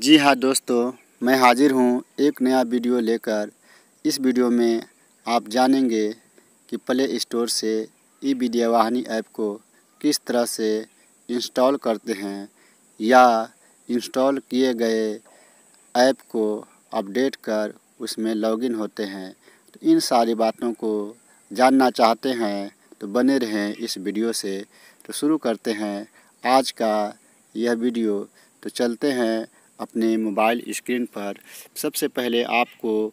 जी हाँ दोस्तों, मैं हाजिर हूँ एक नया वीडियो लेकर। इस वीडियो में आप जानेंगे कि प्ले स्टोर से ई विद्यावाहिनी ऐप को किस तरह से इंस्टॉल करते हैं या इंस्टॉल किए गए ऐप को अपडेट कर उसमें लॉगिन होते हैं। तो इन सारी बातों को जानना चाहते हैं तो बने रहें इस वीडियो से। तो शुरू करते हैं आज का यह वीडियो। तो चलते हैं अपने मोबाइल स्क्रीन पर। सबसे पहले आपको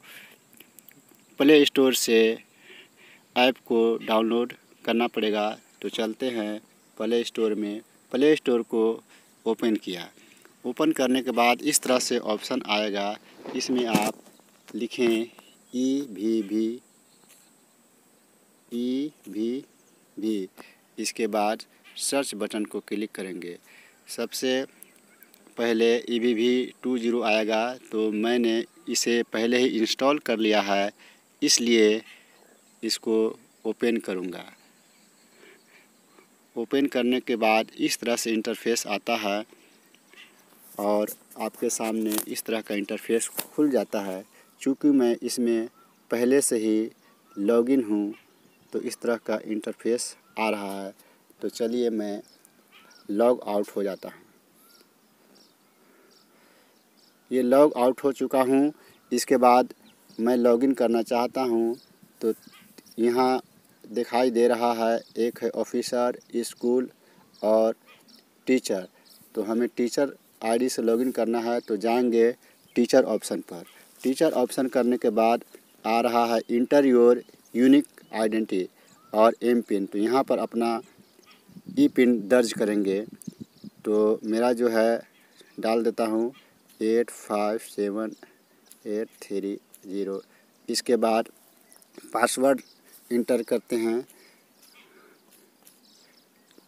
प्ले स्टोर से ऐप को डाउनलोड करना पड़ेगा। तो चलते हैं प्ले स्टोर में। प्ले स्टोर को ओपन किया। ओपन करने के बाद इस तरह से ऑप्शन आएगा। इसमें आप लिखें EVV। इसके बाद सर्च बटन को क्लिक करेंगे। सबसे पहले EVV 20 आएगा। तो मैंने इसे पहले ही इंस्टॉल कर लिया है, इसलिए इसको ओपन करूँगा। ओपन करने के बाद इस तरह से इंटरफेस आता है और आपके सामने इस तरह का इंटरफेस खुल जाता है। चूँकि मैं इसमें पहले से ही लॉगिन हूँ तो इस तरह का इंटरफेस आ रहा है। तो चलिए मैं लॉग आउट हो जाता हूँ। ये लॉग आउट हो चुका हूँ। इसके बाद मैं लॉगिन करना चाहता हूँ तो यहाँ दिखाई दे रहा है, एक है ऑफिसर, स्कूल और टीचर। तो हमें टीचर आईडी से लॉगिन करना है तो जाएंगे टीचर ऑप्शन पर। टीचर ऑप्शन करने के बाद आ रहा है इंटर योर यूनिक आइडेंटिटी और एम पिन। तो यहाँ पर अपना ई पिन दर्ज करेंगे। तो मेरा जो है डाल देता हूँ 857830। इसके बाद पासवर्ड इंटर करते हैं।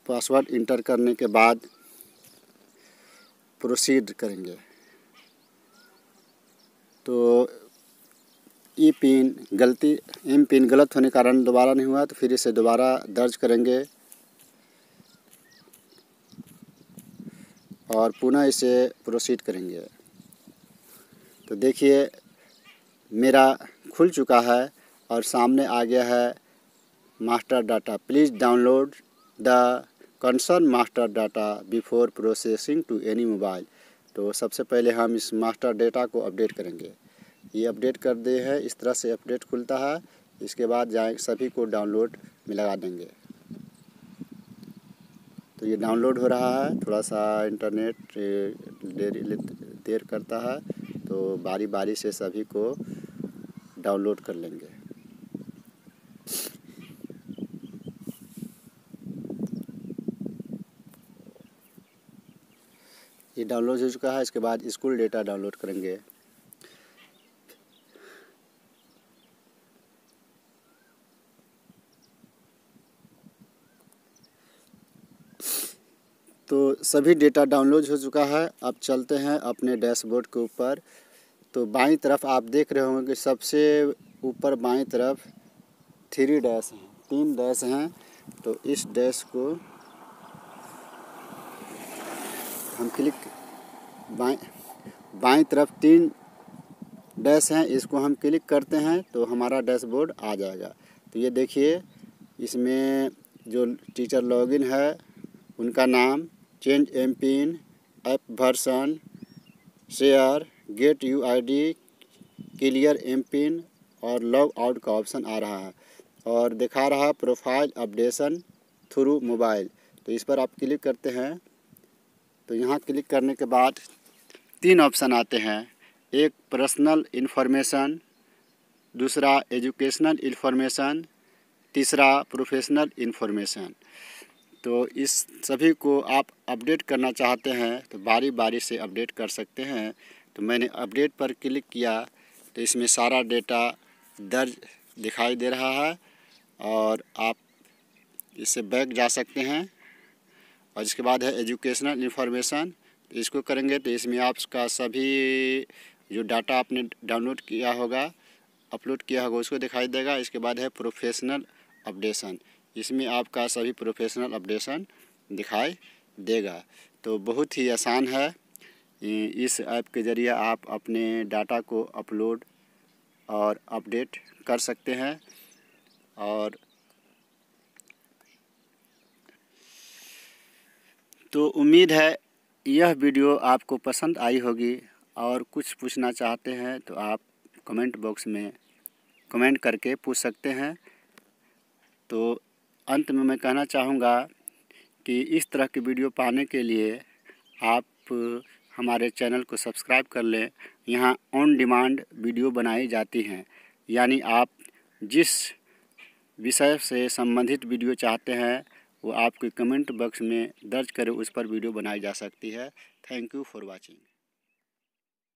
पासवर्ड इंटर करने के बाद प्रोसीड करेंगे। तो ई पिन एम पिन गलत होने के कारण दोबारा नहीं हुआ, तो फिर इसे दोबारा दर्ज करेंगे और पुनः इसे प्रोसीड करेंगे। तो देखिए मेरा खुल चुका है और सामने आ गया है master data. Please download the concern master data before processing to any mobile. तो सबसे पहले हम इस मास्टर डेटा को अपडेट करेंगे। ये अपडेट कर दे है, इस तरह से अपडेट खुलता है। इसके बाद जाए सभी को डाउनलोड में लगा देंगे। तो ये डाउनलोड हो रहा है। थोड़ा सा इंटरनेट देर करता है, तो बारी बारी से सभी को डाउनलोड कर लेंगे। ये डाउनलोड हो चुका है। इसके बाद स्कूल डेटा डाउनलोड करेंगे। तो सभी डेटा डाउनलोड हो चुका है। अब चलते हैं अपने डैशबोर्ड के ऊपर। तो बाईं तरफ आप देख रहे होंगे कि सबसे ऊपर बाईं तरफ 3 डैश हैं, 3 डैश हैं। तो इस डैश को हम बाईं तरफ 3 डैश हैं, इसको हम क्लिक करते हैं तो हमारा डैशबोर्ड आ जाएगा। तो ये देखिए, इसमें जो टीचर लॉगिन है उनका नाम, change M pin, app version, share, get UID, clear M pin और लॉग आउट का ऑप्शन आ रहा है और दिखा रहा है प्रोफाइल अपडेशन थ्रू मोबाइल। तो इस पर आप क्लिक करते हैं। तो यहाँ क्लिक करने के बाद 3 ऑप्शन आते हैं। एक पर्सनल इन्फॉर्मेशन, दूसरा एजुकेशनल इन्फॉर्मेशन, तीसरा प्रोफेशनल इन्फॉर्मेशन। तो इस सभी को आप अपडेट करना चाहते हैं तो बारी बारी से अपडेट कर सकते हैं। तो मैंने अपडेट पर क्लिक किया तो इसमें सारा डेटा दर्ज दिखाई दे रहा है और आप इससे बैक जा सकते हैं। और इसके बाद है एजुकेशनल इन्फॉर्मेशन। तो इसको करेंगे तो इसमें आपका सभी जो डाटा आपने डाउनलोड किया होगा, अपलोड किया होगा, उसको दिखाई देगा। इसके बाद है प्रोफेशनल अपडेशन। इसमें आपका सभी प्रोफेशनल अपडेशन दिखाई देगा। तो बहुत ही आसान है। इस ऐप के ज़रिए आप अपने डाटा को अपलोड और अपडेट कर सकते हैं। और तो उम्मीद है यह वीडियो आपको पसंद आई होगी, और कुछ पूछना चाहते हैं तो आप कमेंट बॉक्स में कमेंट करके पूछ सकते हैं। तो अंत में मैं कहना चाहूँगा कि इस तरह की वीडियो पाने के लिए आप हमारे चैनल को सब्सक्राइब कर लें। यहाँ ऑन डिमांड वीडियो बनाई जाती हैं, यानी आप जिस विषय से संबंधित वीडियो चाहते हैं वो आपके कमेंट बॉक्स में दर्ज करें, उस पर वीडियो बनाई जा सकती है। Thank you for watching.